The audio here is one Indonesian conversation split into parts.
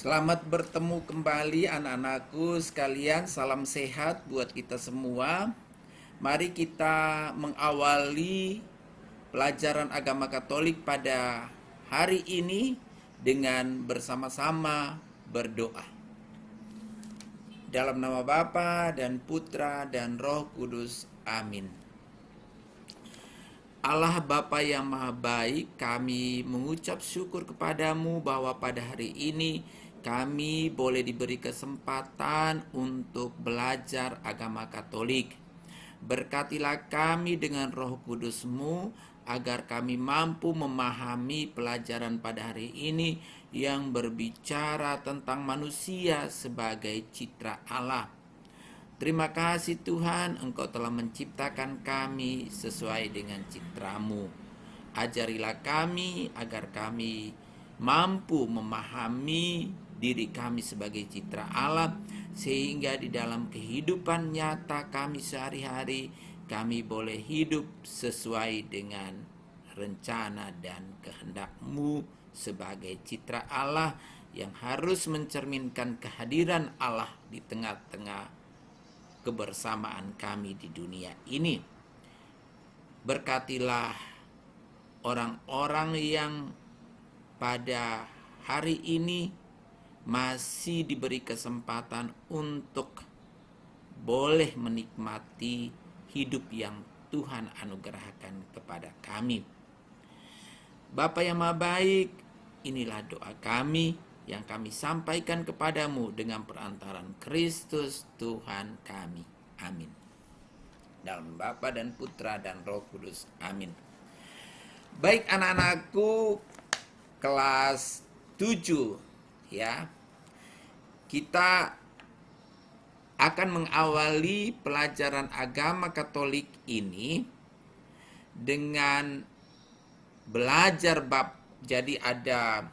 Selamat bertemu kembali anak-anakku sekalian. Salam sehat buat kita semua. Mari kita mengawali pelajaran agama Katolik pada hari ini dengan bersama-sama berdoa. Dalam nama Bapa dan Putra dan Roh Kudus. Amin. Allah Bapa yang Maha Baik, kami mengucap syukur kepadamu bahwa pada hari ini kami boleh diberi kesempatan untuk belajar agama Katolik. Berkatilah kami dengan Roh Kudus-Mu agar kami mampu memahami pelajaran pada hari ini yang berbicara tentang manusia sebagai citra Allah. Terima kasih Tuhan, Engkau telah menciptakan kami sesuai dengan citra-Mu. Ajarilah kami agar kami mampu memahami diri kami sebagai citra Allah, sehingga di dalam kehidupan nyata kami sehari-hari, kami boleh hidup sesuai dengan rencana dan kehendak-Mu sebagai citra Allah yang harus mencerminkan kehadiran Allah di tengah-tengah kebersamaan kami di dunia ini. Berkatilah orang-orang yang pada hari ini masih diberi kesempatan untuk boleh menikmati hidup yang Tuhan anugerahkan kepada kami. Bapa yang Maha Baik, inilah doa kami yang kami sampaikan kepadamu dengan perantaran Kristus Tuhan kami. Amin. Dalam Bapa dan Putra dan Roh Kudus. Amin. Baik anak-anakku kelas 7 ya. Kita akan mengawali pelajaran agama Katolik ini dengan belajar bab. Jadi ada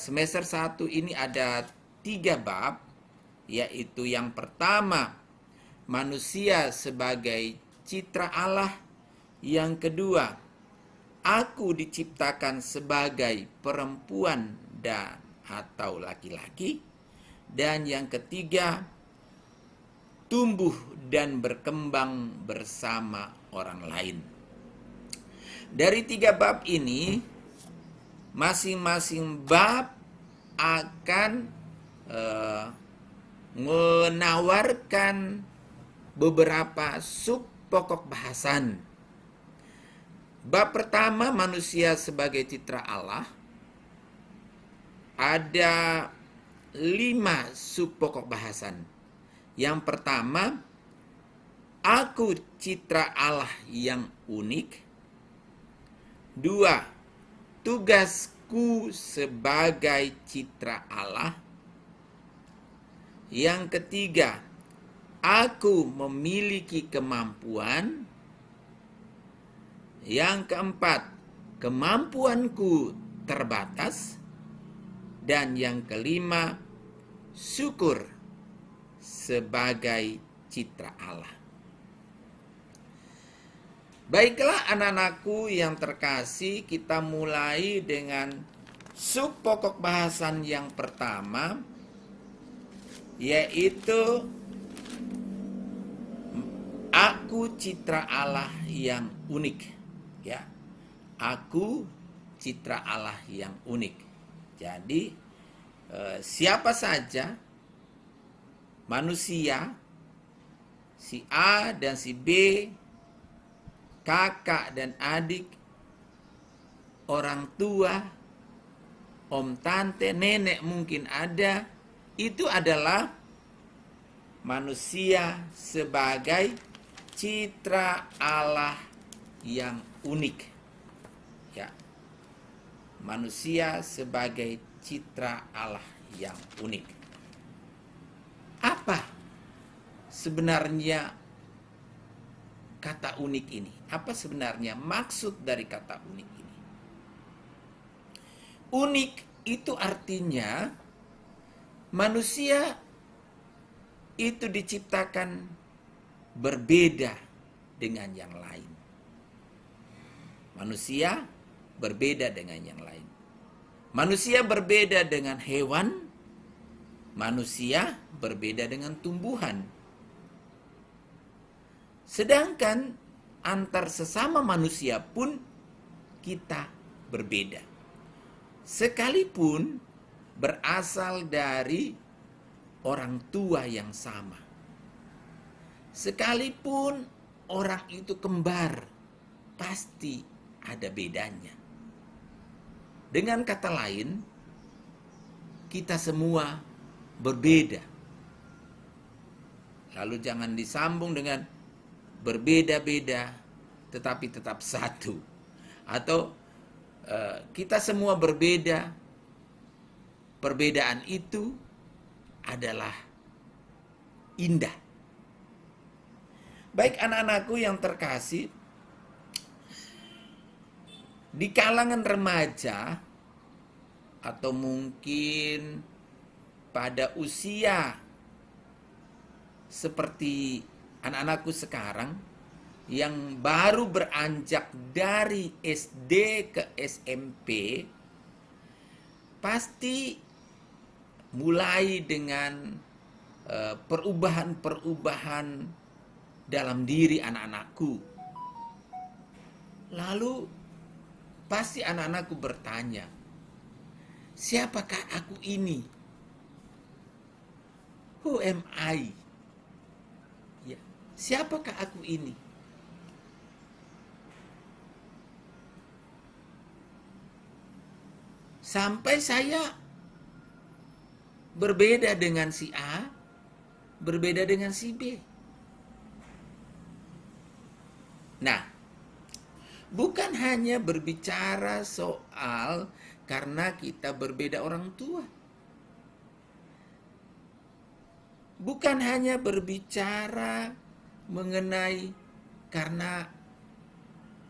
semester 1 ini ada 3 bab, yaitu yang pertama manusia sebagai citra Allah, yang kedua aku diciptakan sebagai perempuan dan atau laki-laki, dan yang ketiga tumbuh dan berkembang bersama orang lain. Dari 3 bab ini, masing-masing bab akan menawarkan beberapa sub pokok bahasan. Bab pertama, manusia sebagai citra Allah, ada 5 sub pokok bahasan. Yang pertama, aku citra Allah yang unik. 2, tugasku sebagai citra Allah. Yang ketiga, aku memiliki kemampuan. Yang keempat, kemampuanku terbatas. Dan yang kelima, syukur sebagai citra Allah. Baiklah anak-anakku yang terkasih, kita mulai dengan sub pokok bahasan yang pertama, yaitu aku citra Allah yang unik. Ya, aku citra Allah yang unik. Jadi siapa saja manusia, si A dan si B, kakak dan adik, orang tua, om, tante, nenek mungkin ada, itu adalah manusia sebagai citra Allah yang unik. Ya. Manusia sebagai citra Allah yang unik. Apa sebenarnya kata unik ini? Apa sebenarnya maksud dari kata unik ini? Unik itu artinya manusia itu diciptakan berbeda dengan yang lain. Manusia berbeda dengan yang lain. Manusia berbeda dengan hewan, Manusia berbeda dengan tumbuhan. Sedangkan antar sesama manusia pun kita berbeda. Sekalipun berasal dari orang tua yang sama. Sekalipun orang itu kembar, pasti ada bedanya. Dengan kata lain, kita semua berbeda. Lalu jangan disambung dengan berbeda-beda tetapi tetap satu. Atau kita semua berbeda, perbedaan itu adalah indah. Baik anak-anakku yang terkasih, di kalangan remaja atau mungkin pada usia seperti anak-anakku sekarang yang baru beranjak dari SD ke SMP, pasti mulai dengan perubahan-perubahan dalam diri anak-anakku. Lalu pasti anak-anakku bertanya, siapakah aku ini? Who am I? Ya, siapakah aku ini? Sampai saya berbeda dengan si A, berbeda dengan si B. Nah, bukan hanya berbicara soal karena kita berbeda orang tua. Bukan hanya berbicara mengenai karena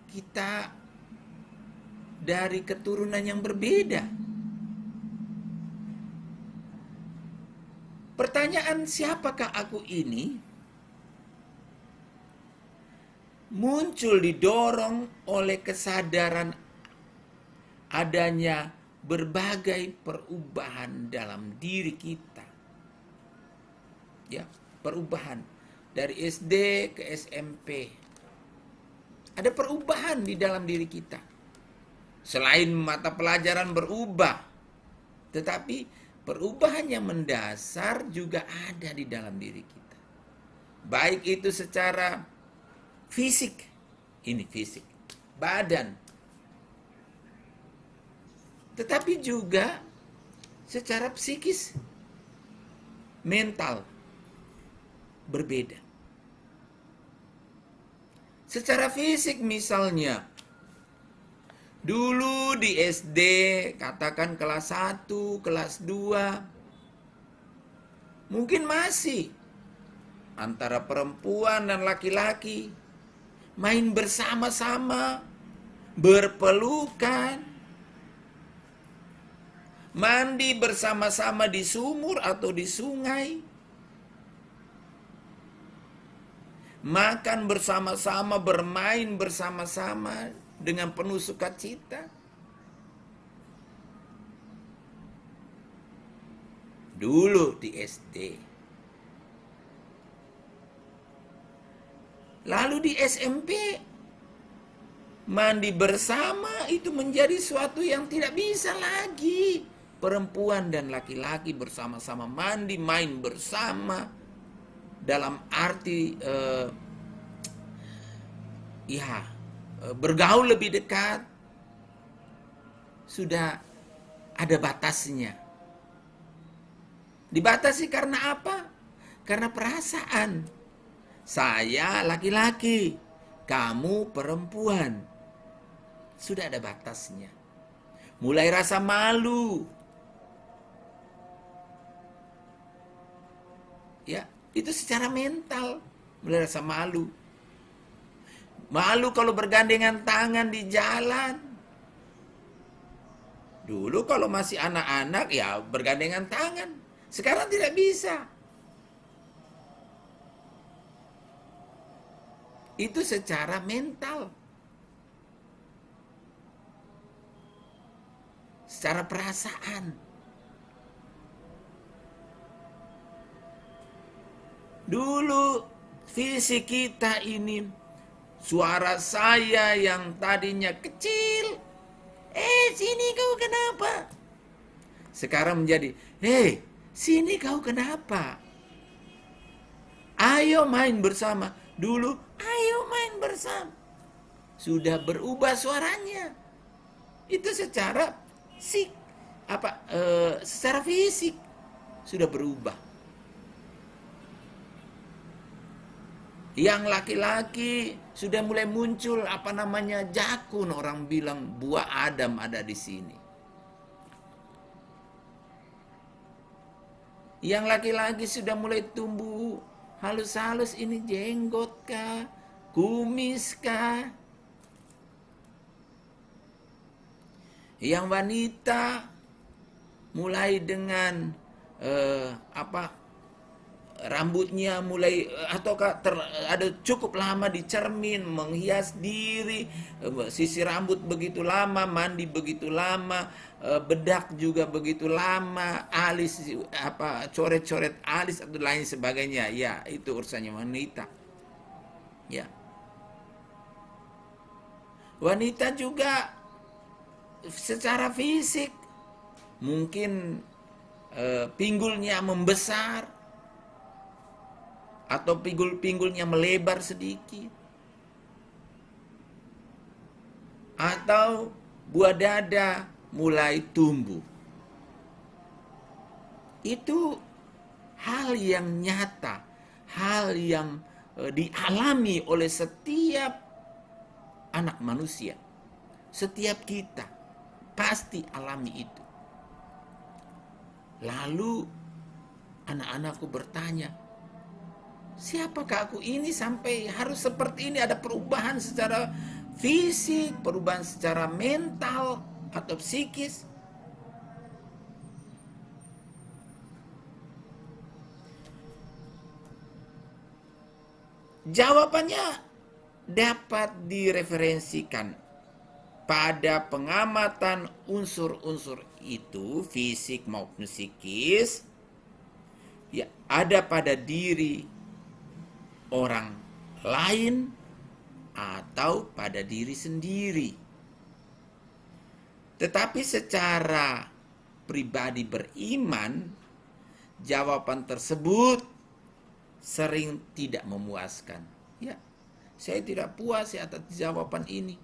kita dari keturunan yang berbeda. Pertanyaan siapakah aku ini muncul didorong oleh kesadaran adanya berbagai perubahan dalam diri kita. Ya, perubahan dari SD ke SMP. Ada perubahan di dalam diri kita. Selain mata pelajaran berubah, tetapi perubahan yang mendasar juga ada di dalam diri kita. Baik itu secara fisik, ini fisik, badan, tetapi juga secara psikis, mental, berbeda. Secara fisik misalnya, dulu di SD, katakan kelas 1, kelas 2, mungkin masih antara perempuan dan laki-laki main bersama-sama, berpelukan, mandi bersama-sama di sumur atau di sungai, makan bersama-sama, bermain bersama-sama dengan penuh sukacita. Dulu di SD. Lalu di SMP, mandi bersama itu menjadi suatu yang tidak bisa lagi. Perempuan dan laki-laki bersama-sama mandi, main bersama. Dalam arti bergaul lebih dekat, sudah ada batasnya. Dibatasi karena apa? Karena perasaan. Saya laki-laki, kamu perempuan. Sudah ada batasnya. Mulai rasa malu. Ya, itu secara mental. Mulai rasa malu. Malu kalau bergandengan tangan di jalan. Dulu kalau masih anak-anak ya bergandengan tangan. Sekarang tidak bisa. Itu secara mental. Secara perasaan. Dulu fisik kita ini, suara saya yang tadinya kecil, sini kau kenapa? Sekarang menjadi, sini kau kenapa? Ayo main bersama. Dulu, ayo main bersama. Sudah berubah suaranya. Itu secara secara fisik sudah berubah. Yang laki-laki sudah mulai muncul jakun, orang bilang buah Adam ada di sini. Yang laki-laki sudah mulai tumbuh halus-halus, ini jenggot kah, kumis kah. Yang wanita mulai dengan rambutnya mulai ada cukup lama di cermin, menghias diri, sisir rambut begitu lama, mandi begitu lama, bedak juga begitu lama, alis coret-coret alis atau lain sebagainya. Ya, itu urusannya wanita. Ya. Wanita juga secara fisik mungkin pinggulnya membesar atau pinggulnya melebar sedikit, atau buah dada mulai tumbuh. Itu hal yang nyata, hal yang dialami oleh setiap anak manusia. Setiap kita pasti alami itu. Lalu anak-anakku bertanya, siapakah aku ini sampai harus seperti ini? Ada perubahan secara fisik, perubahan secara mental atau psikis. Jawabannya dapat direferensikan pada pengamatan unsur-unsur itu, fisik maupun psikis, ya, ada pada diri orang lain atau pada diri sendiri. Tetapi secara pribadi beriman, jawaban tersebut sering tidak memuaskan. Ya, saya tidak puas atas jawaban ini.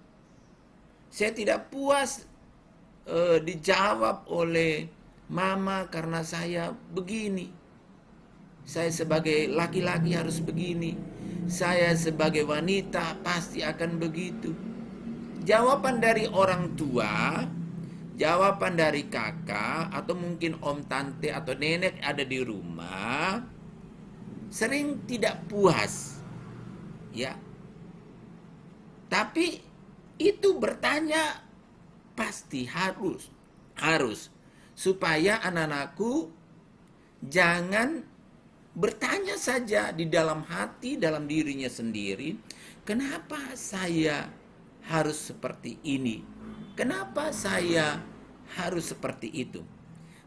Saya tidak puas dijawab oleh mama karena saya begini. Saya sebagai laki-laki harus begini. Saya sebagai wanita pasti akan begitu. Jawaban dari orang tua, jawaban dari kakak, atau mungkin om, tante, atau nenek ada di rumah, sering tidak puas. Ya. Tapi itu bertanya pasti harus supaya anak-anakku jangan bertanya saja di dalam hati, dalam dirinya sendiri, kenapa saya harus seperti ini? Kenapa saya harus seperti itu?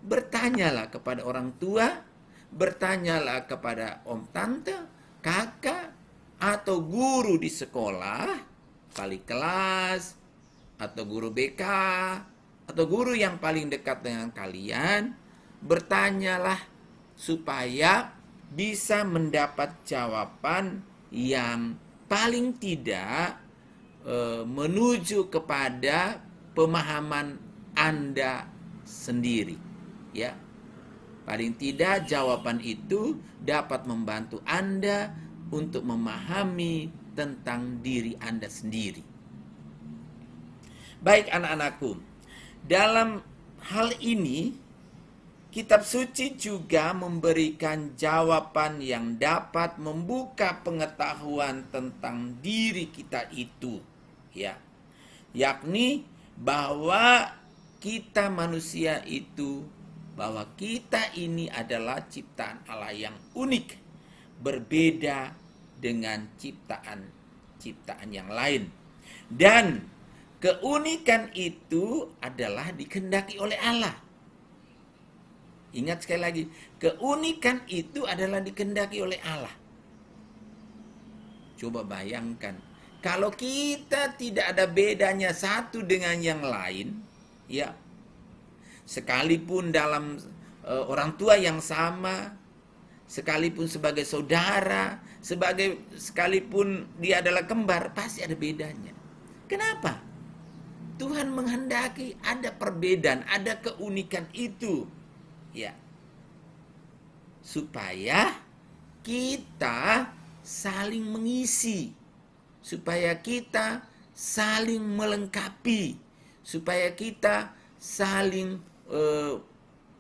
Bertanyalah kepada orang tua, bertanyalah kepada om, tante, kakak, atau guru di sekolah, wali kelas, atau guru BK, atau guru yang paling dekat dengan kalian. Bertanyalah supaya bisa mendapat jawaban yang paling tidak menuju kepada pemahaman Anda sendiri. Ya, paling tidak jawaban itu dapat membantu Anda untuk memahami tentang diri Anda sendiri. Baik anak-anakku, dalam hal ini kitab suci juga memberikan jawaban yang dapat membuka pengetahuan tentang diri kita itu, ya. Yakni bahwa kita manusia itu, bahwa kita ini adalah ciptaan Allah yang unik, berbeda dengan ciptaan yang lain. Dan keunikan itu adalah dikehendaki oleh Allah. Ingat sekali lagi, keunikan itu adalah dikehendaki oleh Allah. Coba bayangkan, kalau kita tidak ada bedanya satu dengan yang lain, ya, sekalipun dalam orang tua yang sama, sekalipun sebagai saudara, sekalipun dia adalah kembar, pasti ada bedanya. Kenapa? Tuhan menghendaki ada perbedaan, ada keunikan itu, ya, supaya kita saling mengisi, supaya kita saling melengkapi, supaya kita saling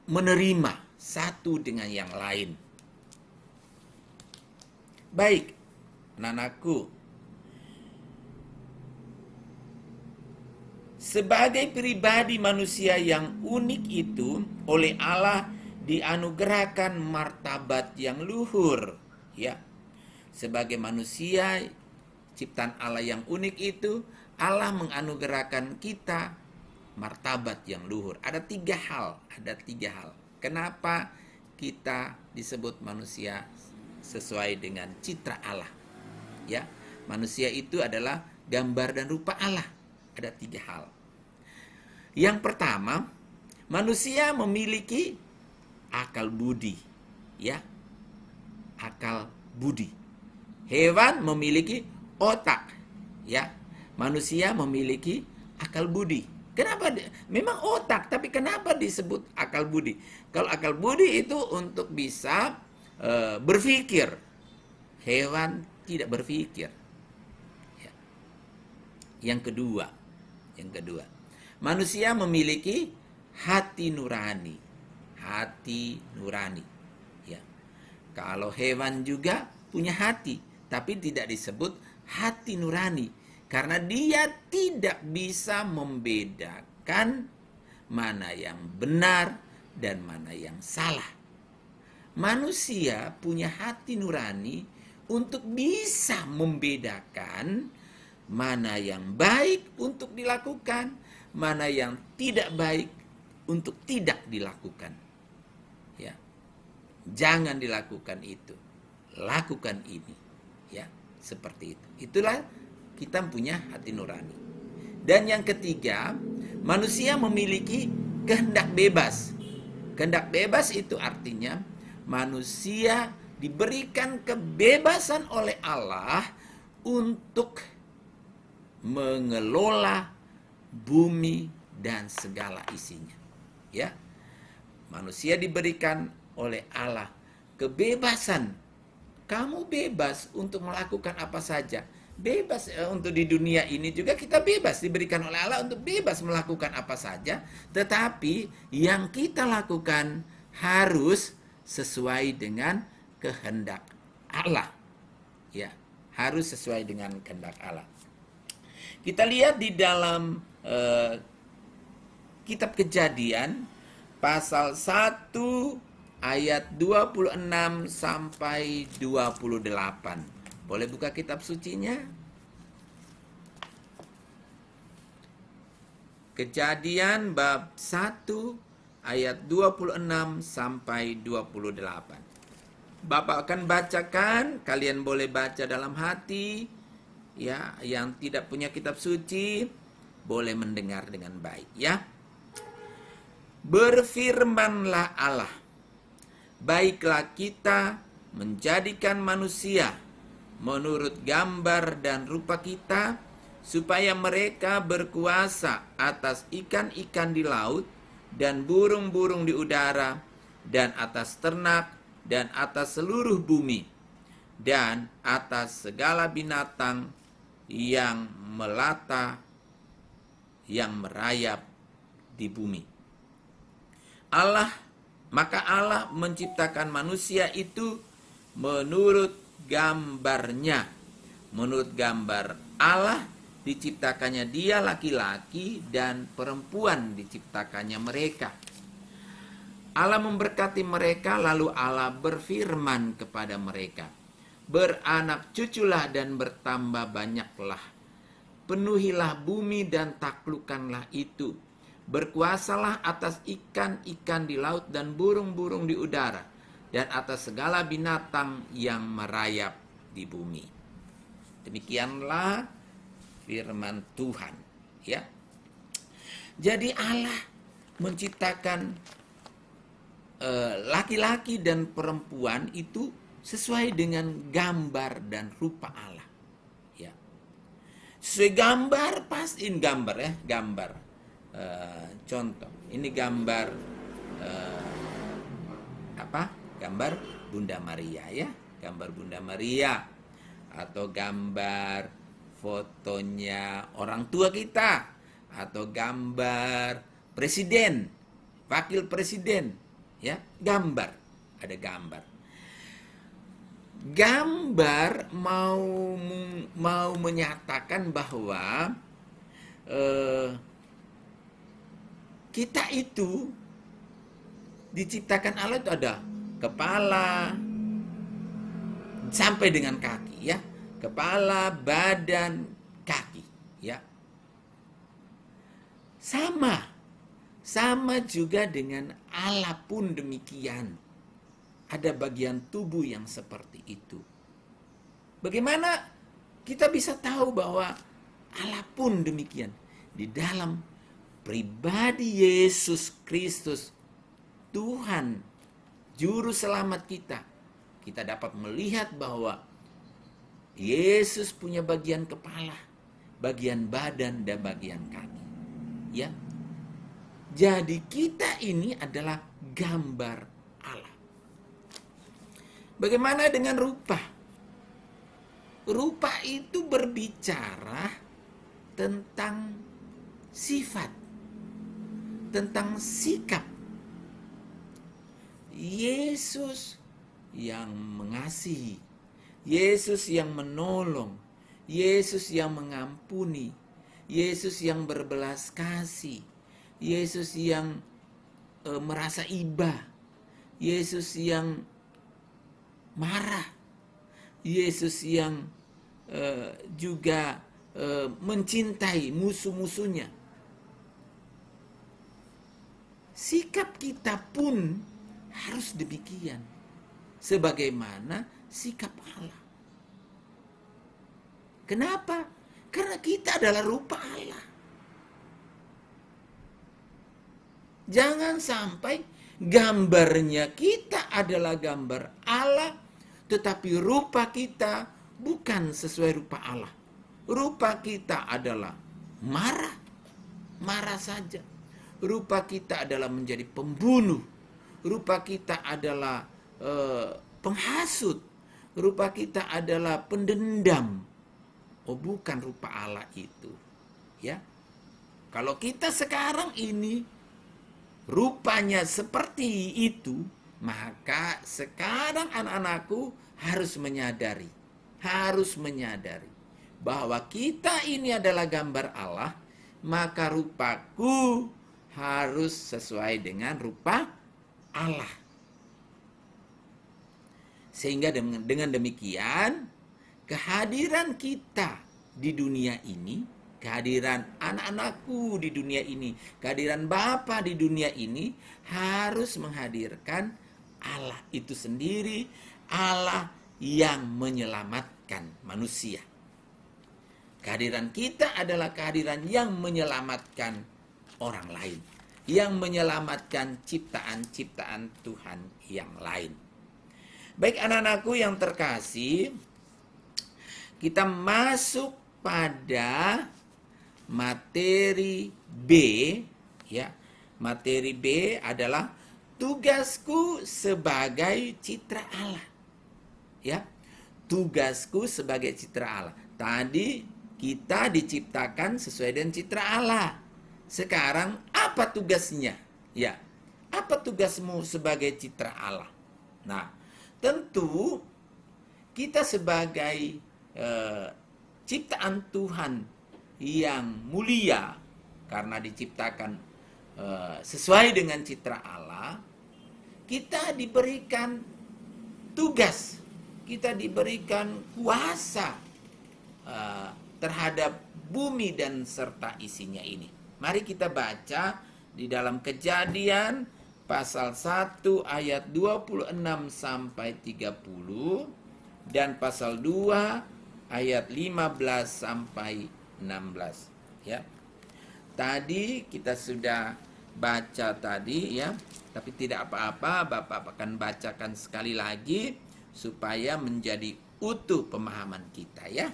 menerima satu dengan yang lain. Baik, anak-anakku, sebagai pribadi manusia yang unik itu, oleh Allah dianugerahkan martabat yang luhur, ya. Sebagai manusia ciptaan Allah yang unik itu, Allah menganugerahkan kita martabat yang luhur. Ada tiga hal. Kenapa kita disebut manusia sesuai dengan citra Allah? Ya, manusia itu adalah gambar dan rupa Allah. Ada tiga hal. Yang pertama, manusia memiliki akal budi, ya, akal budi. Hewan memiliki otak, ya. Manusia memiliki akal budi. Kenapa? Memang otak, tapi kenapa disebut akal budi? Kalau akal budi itu untuk bisa berpikir. Hewan tidak berpikir. Ya. Yang kedua, manusia memiliki hati nurani. Ya. Kalau hewan juga punya hati, tapi tidak disebut hati nurani. Karena dia tidak bisa membedakan mana yang benar dan mana yang salah. Manusia punya hati nurani untuk bisa membedakan mana yang baik untuk dilakukan, mana yang tidak baik untuk tidak dilakukan. Ya. Jangan dilakukan itu. Lakukan ini. Ya, seperti itu. Itulah kita punya hati nurani. Dan yang ketiga, manusia memiliki kehendak bebas. Kehendak bebas itu artinya manusia diberikan kebebasan oleh Allah untuk mengelola bumi dan segala isinya. Ya. Manusia diberikan oleh Allah kebebasan. Kamu bebas untuk melakukan apa saja. Bebas untuk di dunia ini juga kita bebas, diberikan oleh Allah untuk bebas melakukan apa saja. Tetapi yang kita lakukan harus sesuai dengan kehendak Allah. Ya, harus sesuai dengan kehendak Allah. Kita lihat di dalam kitab Kejadian pasal 1 ayat 26 sampai 28. Boleh buka kitab sucinya? Kejadian bab 1 ayat 26 sampai 28. Bapak akan bacakan, kalian boleh baca dalam hati. Ya, yang tidak punya kitab suci boleh mendengar dengan baik, ya. Berfirmanlah Allah, baiklah kita menjadikan manusia menurut gambar dan rupa kita, supaya mereka berkuasa atas ikan-ikan di laut, dan burung-burung di udara, dan atas ternak, dan atas seluruh bumi, dan atas segala binatang yang melata, yang merayap di bumi. Maka Allah menciptakan manusia itu menurut gambarnya. Menurut gambar Allah diciptakannya dia, laki-laki dan perempuan diciptakannya mereka. Allah memberkati mereka, lalu Allah berfirman kepada mereka, beranak cuculah dan bertambah banyaklah. Penuhilah bumi dan taklukkanlah itu. Berkuasalah atas ikan-ikan di laut dan burung-burung di udara, dan atas segala binatang yang merayap di bumi. Demikianlah firman Tuhan, ya. Jadi Allah menciptakan laki-laki dan perempuan itu sesuai dengan gambar dan rupa Allah, ya. Sesuai gambar, pastiin gambar, ya, gambar. Contoh, ini gambar gambar Bunda Maria, ya, gambar Bunda Maria, atau gambar fotonya orang tua kita, atau gambar presiden, wakil presiden, ya, gambar, ada gambar. Gambar mau menyatakan bahwa kita itu diciptakan Allah itu ada kepala sampai dengan kaki, ya, kepala, badan, kaki, ya. Sama juga dengan Allah pun demikian. Ada bagian tubuh yang seperti itu. Bagaimana kita bisa tahu bahwa Allah pun demikian? Di dalam pribadi Yesus Kristus, Tuhan, Juru Selamat kita, kita dapat melihat bahwa Yesus punya bagian kepala, bagian badan, dan bagian kaki. Ya. Jadi kita ini adalah gambar Allah. Bagaimana dengan rupa? Rupa itu berbicara tentang sifat, tentang sikap. Yesus yang mengasihi, Yesus yang menolong, Yesus yang mengampuni, Yesus yang berbelas kasih, Yesus yang merasa iba, Yesus yang marah, Yesus yang juga mencintai musuh-musuhnya. Sikap kita pun harus demikian, sebagaimana sikap Allah. Kenapa? Karena kita adalah rupa Allah. Jangan sampai gambarnya kita adalah gambar Allah, tetapi rupa kita bukan sesuai rupa Allah. Rupa kita adalah marah saja. Rupa kita adalah menjadi pembunuh. Rupa kita adalah penghasut. Rupa kita adalah pendendam. Oh, bukan rupa Allah itu. Ya. Kalau kita sekarang ini rupanya seperti itu, maka sekarang anak-anakku harus menyadari bahwa kita ini adalah gambar Allah, maka rupaku harus sesuai dengan rupa Allah. Sehingga dengan demikian, kehadiran kita di dunia ini, kehadiran anak-anakku di dunia ini, kehadiran Bapa di dunia ini harus menghadirkan Allah itu sendiri, Allah yang menyelamatkan manusia. Kehadiran kita adalah kehadiran yang menyelamatkan orang lain, yang menyelamatkan ciptaan-ciptaan Tuhan yang lain. Baik anak-anakku yang terkasih, kita masuk pada materi B, ya. Materi B adalah tugasku sebagai citra Allah. Ya. Tugasku sebagai citra Allah. Tadi kita diciptakan sesuai dengan citra Allah. Sekarang apa tugasnya? Ya. Apa tugasmu sebagai citra Allah? Nah, tentu kita sebagai ciptaan Tuhan yang mulia karena diciptakan sesuai dengan citra Allah, kita diberikan tugas, kita diberikan kuasa terhadap bumi dan serta isinya ini. Mari kita baca di dalam Kejadian pasal 1 ayat 26 sampai 30 dan pasal 2 ayat 15 sampai 16 ya. Tadi kita sudah baca tadi ya, tapi tidak apa-apa, Bapak akan bacakan sekali lagi supaya menjadi utuh pemahaman kita ya.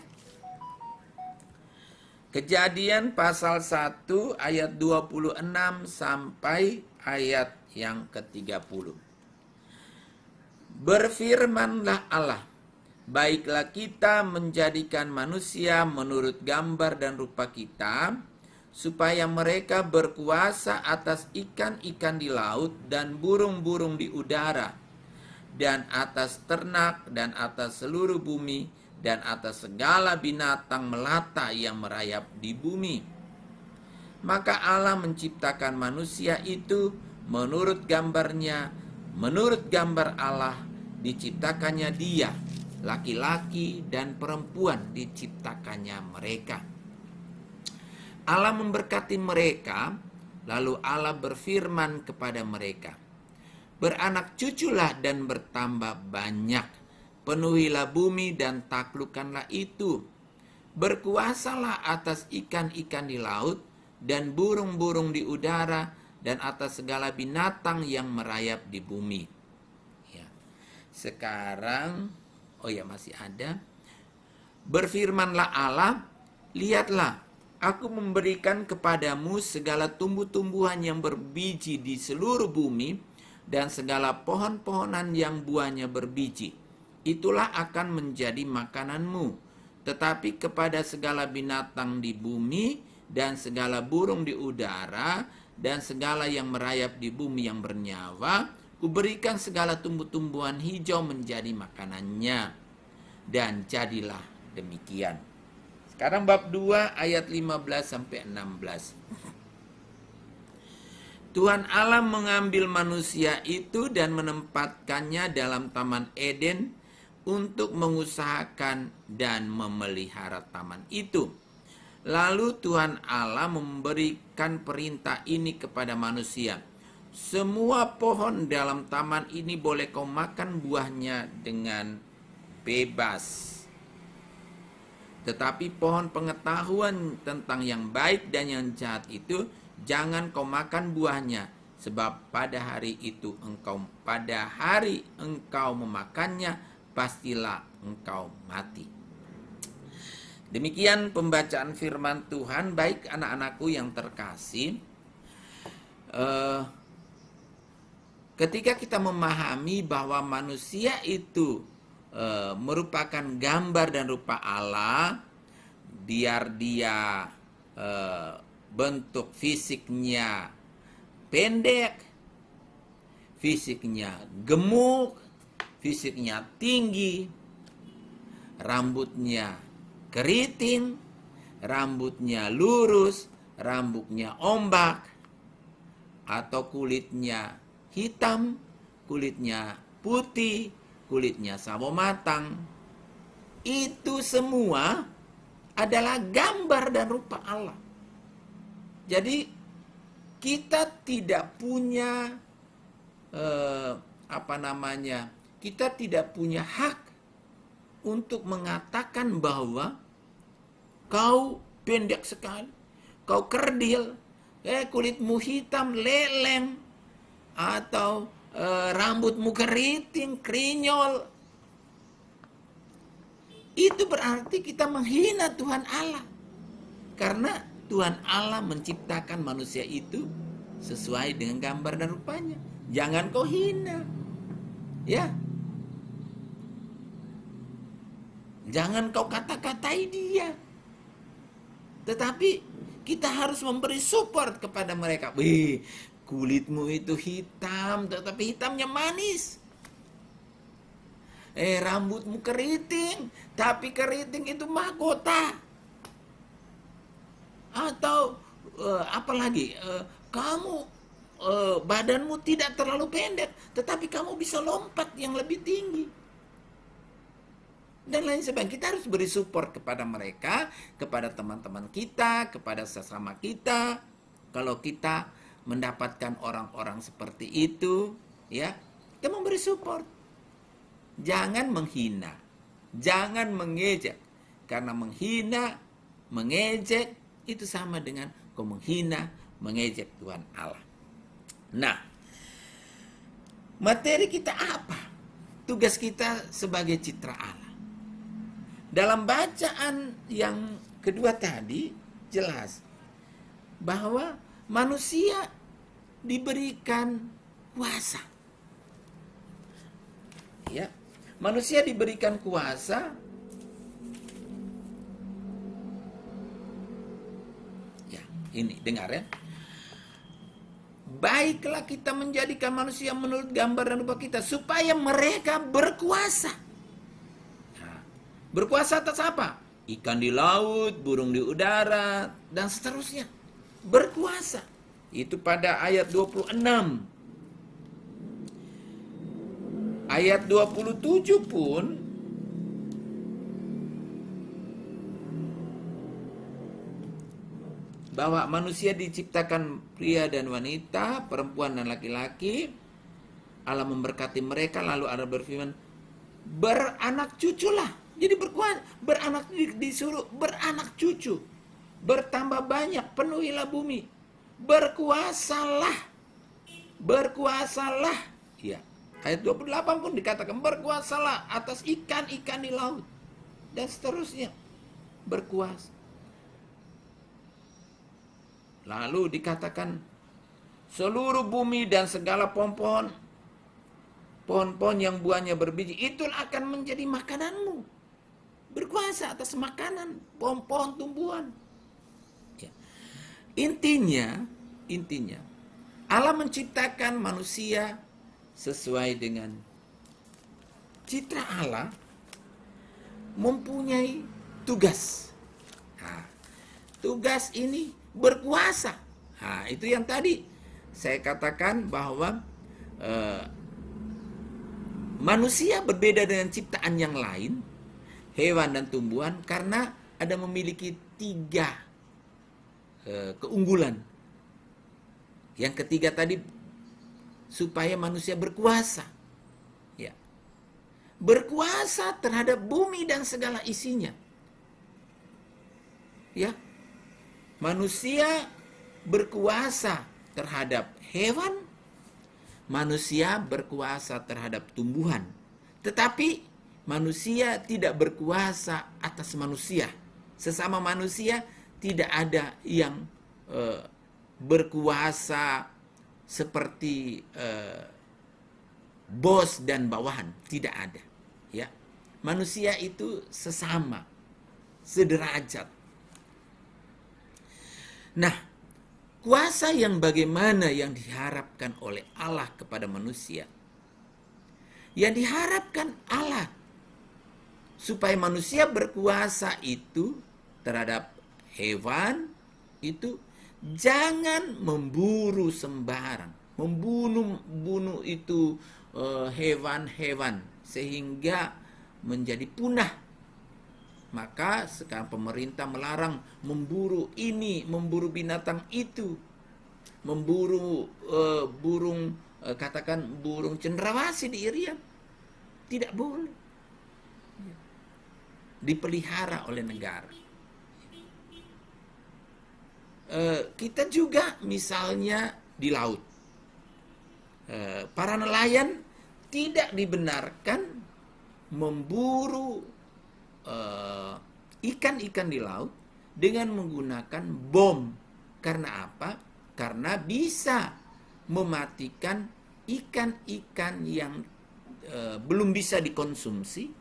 Kejadian pasal 1 ayat 26 sampai ayat yang ke-30. Berfirmanlah Allah, baiklah kita menjadikan manusia menurut gambar dan rupa kita, supaya mereka berkuasa atas ikan-ikan di laut dan burung-burung di udara, dan atas ternak dan atas seluruh bumi, dan atas segala binatang melata yang merayap di bumi. Maka Allah menciptakan manusia itu menurut gambarnya, menurut gambar Allah diciptakannya dia, laki-laki dan perempuan diciptakannya mereka. Allah memberkati mereka, lalu Allah berfirman kepada mereka, beranak cuculah dan bertambah banyak, penuhilah bumi dan taklukkanlah itu, berkuasalah atas ikan-ikan di laut dan burung-burung di udara dan atas segala binatang yang merayap di bumi. Ya. Sekarang, masih ada. Berfirmanlah Allah, lihatlah, aku memberikan kepadamu segala tumbuh-tumbuhan yang berbiji di seluruh bumi dan segala pohon-pohonan yang buahnya berbiji. Itulah akan menjadi makananmu. Tetapi kepada segala binatang di bumi dan segala burung di udara dan segala yang merayap di bumi yang bernyawa, kuberikan segala tumbuh-tumbuhan hijau menjadi makanannya. Dan jadilah demikian. Sekarang bab 2 ayat 15 sampai 16. Tuhan Allah mengambil manusia itu dan menempatkannya dalam Taman Eden untuk mengusahakan dan memelihara taman itu. Lalu Tuhan Allah memberikan perintah ini kepada manusia. Semua pohon dalam taman ini boleh kau makan buahnya dengan bebas. Tetapi pohon pengetahuan tentang yang baik dan yang jahat itu jangan kau makan buahnya, sebab pada hari engkau memakannya, pastilah engkau mati. Demikian pembacaan firman Tuhan. Baik anak-anakku yang terkasih, ketika kita memahami bahwa manusia itu merupakan gambar dan rupa Allah, biar dia bentuk fisiknya pendek, fisiknya gemuk, fisiknya tinggi, rambutnya keriting, rambutnya lurus, rambutnya ombak, atau kulitnya hitam, kulitnya putih, kulitnya sawo matang. Itu semua adalah gambar dan rupa Allah. Jadi kita tidak punya kita tidak punya hak untuk mengatakan bahwa kau pendek sekali, kau kerdil, kulitmu hitam leleng, atau rambutmu keriting, krinyol. Itu berarti kita menghina Tuhan Allah. Karena Tuhan Allah menciptakan manusia itu sesuai dengan gambar dan rupanya. Jangan kau hina. Ya. Jangan kau kata-katai dia. Tetapi kita harus memberi support kepada mereka. Wih, kulitmu itu hitam, tetapi hitamnya manis. Rambutmu keriting, tapi keriting itu mahkota. Atau apalagi, kamu badanmu tidak terlalu pendek, tetapi kamu bisa lompat yang lebih tinggi. Dan lain sebagainya. Kita harus beri support kepada mereka, kepada teman-teman kita, kepada sesama kita. Kalau kita mendapatkan orang-orang seperti itu, ya, kita memberi support. Jangan menghina, jangan mengejek, Karena menghina, mengejek itu sama dengan kau menghina, mengejek Tuhan Allah. Nah, materi kita apa? Tugas kita sebagai citra Allah. Dalam bacaan yang kedua tadi jelas bahwa manusia diberikan kuasa. Ya, manusia diberikan kuasa ya, ini dengar ya. Baiklah kita menjadikan manusia menurut gambar dan rupa kita supaya mereka berkuasa. Nah, berkuasa atas apa? Ikan di laut, burung di udara, dan seterusnya. Berkuasa. Itu pada ayat 26. Ayat 27 pun bahwa manusia diciptakan pria dan wanita, perempuan dan laki-laki. Allah memberkati mereka, lalu Allah berfirman, beranak cuculah. Jadi berkuasa, beranak, disuruh beranak cucu. Bertambah banyak, penuhilah bumi. Berkuasalah. Berkuasalah. Ya. Ayat 28 pun dikatakan berkuasalah atas ikan-ikan di laut. Dan seterusnya. Berkuasa. Lalu dikatakan seluruh bumi dan segala pohon-pohon yang buahnya berbiji itulah akan menjadi makananmu. Berkuasa atas makanan, pohon-pohon, tumbuhan. Ya. Intinya Allah menciptakan manusia sesuai dengan citra Allah, mempunyai tugas. Nah, tugas ini berkuasa. Nah, itu yang tadi saya katakan bahwa manusia berbeda dengan ciptaan yang lain, hewan dan tumbuhan, karena ada memiliki 3 keunggulan. Yang ketiga tadi supaya manusia berkuasa. Ya. Berkuasa terhadap bumi dan segala isinya. Ya. Manusia berkuasa terhadap hewan, manusia berkuasa terhadap tumbuhan. Tetapi manusia tidak berkuasa atas manusia. Sesama manusia tidak ada yang berkuasa seperti bos dan bawahan, tidak ada. Ya, manusia itu sesama, sederajat. Nah, kuasa yang bagaimana yang diharapkan oleh Allah kepada manusia? Yang diharapkan Allah supaya manusia berkuasa itu terhadap hewan itu jangan memburu sembarang, membunuh itu hewan-hewan sehingga menjadi punah. Maka sekarang pemerintah melarang memburu ini, memburu binatang itu, memburu burung, katakan burung cendrawasih di Irian, tidak boleh, dipelihara oleh negara. Kita juga misalnya di laut, para nelayan tidak dibenarkan memburu ikan-ikan di laut dengan menggunakan bom. Karena apa? Karena bisa mematikan ikan-ikan yang belum bisa dikonsumsi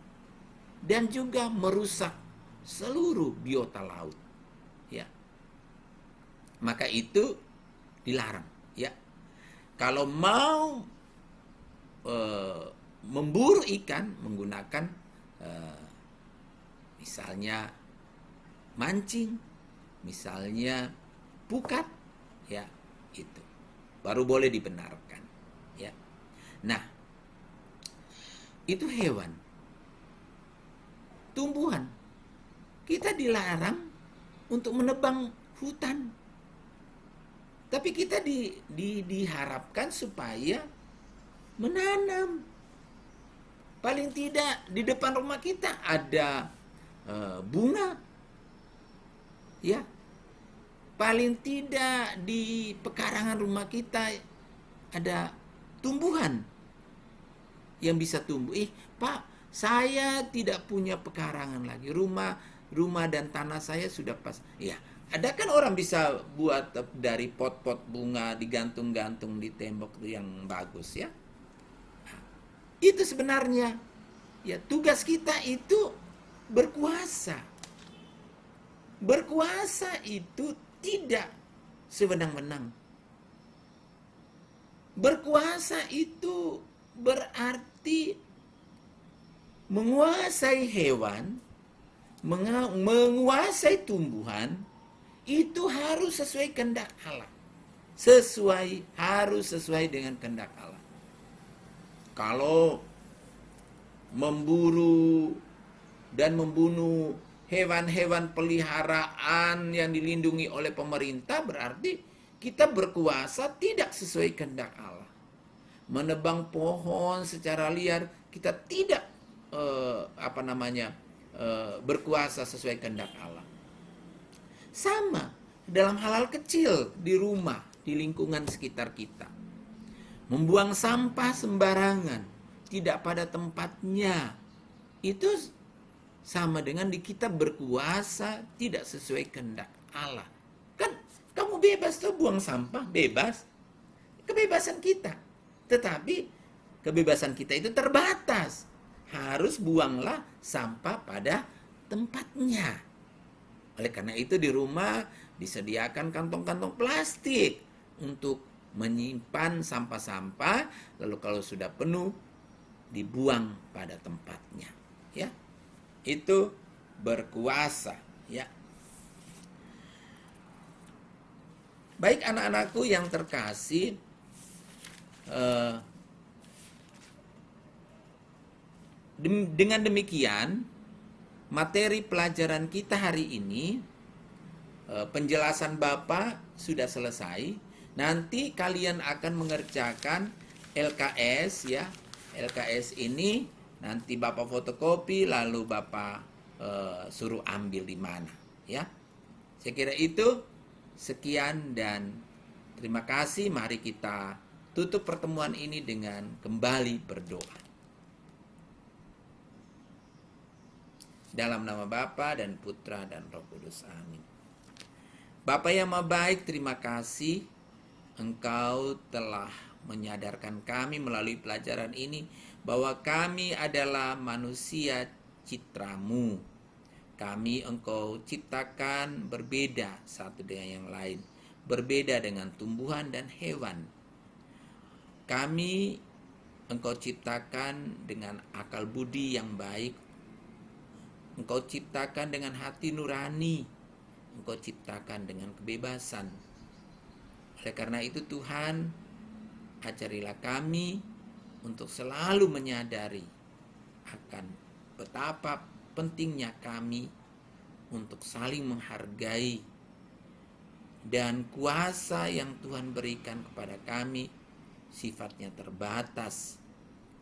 dan juga merusak seluruh biota laut. Ya. Maka itu dilarang, ya. Kalau mau memburu ikan menggunakan misalnya mancing, misalnya pukat, ya, itu baru boleh dibenarkan, ya. Nah, itu hewan. Tumbuhan, kita dilarang untuk menebang hutan, tapi kita diharapkan supaya menanam. Paling tidak di depan rumah kita ada bunga, ya. Paling tidak di pekarangan rumah kita ada tumbuhan yang bisa tumbuh. Pak, saya tidak punya pekarangan lagi. Rumah dan tanah saya sudah pas. Ya, ada kan orang bisa buat dari pot-pot bunga digantung-gantung di tembok itu yang bagus, ya. Itu sebenarnya, ya, tugas kita itu berkuasa. Berkuasa itu tidak sewenang-wenang. Berkuasa itu berarti menguasai hewan, menguasai tumbuhan, itu harus sesuai kehendak Allah. Harus sesuai dengan kehendak Allah. Kalau memburu dan membunuh hewan-hewan peliharaan yang dilindungi oleh pemerintah, berarti kita berkuasa tidak sesuai kehendak Allah. Menebang pohon secara liar, kita tidak berkuasa sesuai kehendak Allah. Sama dalam hal-hal kecil di rumah, di lingkungan sekitar kita. Membuang sampah sembarangan, tidak pada tempatnya, itu sama dengan di kita berkuasa tidak sesuai kehendak Allah. Kan kamu bebas tuh buang sampah, bebas. Kebebasan kita. Tetapi kebebasan kita itu terbatas. Harus buanglah sampah pada tempatnya. Oleh karena itu di rumah disediakan kantong-kantong plastik untuk menyimpan sampah-sampah, lalu kalau sudah penuh dibuang pada tempatnya, ya. Itu berkuasa, ya. Baik anak-anakku yang terkasih, dengan demikian materi pelajaran kita hari ini, penjelasan Bapak sudah selesai. Nanti kalian akan mengerjakan LKS, ya. LKS ini nanti Bapak fotokopi lalu Bapak suruh ambil di mana, ya. Saya kira itu. Sekian dan terima kasih. Mari kita tutup pertemuan ini dengan kembali berdoa. Dalam nama Bapa dan Putra dan Roh Kudus. Amin. Bapa yang Maha Baik, terima kasih Engkau telah menyadarkan kami melalui pelajaran ini bahwa kami adalah manusia citramu. Kami Engkau ciptakan berbeda satu dengan yang lain, berbeda dengan tumbuhan dan hewan. Kami Engkau ciptakan dengan akal budi yang baik. Engkau ciptakan dengan hati nurani. Engkau ciptakan dengan kebebasan. Oleh karena itu Tuhan, ajarilah kami untuk selalu menyadari akan betapa pentingnya kami untuk saling menghargai, dan kuasa yang Tuhan berikan kepada kami sifatnya terbatas.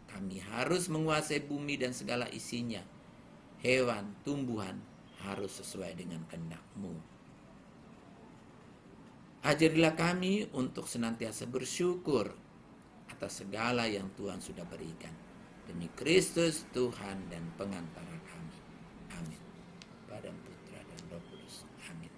Kami harus menguasai bumi dan segala isinya. Hewan, tumbuhan harus sesuai dengan kehendak-Mu. Ajarilah kami untuk senantiasa bersyukur atas segala yang Tuhan sudah berikan. Demi Kristus Tuhan dan pengantara kami. Amin. Pada Putra dan Roh Kudus. Amin.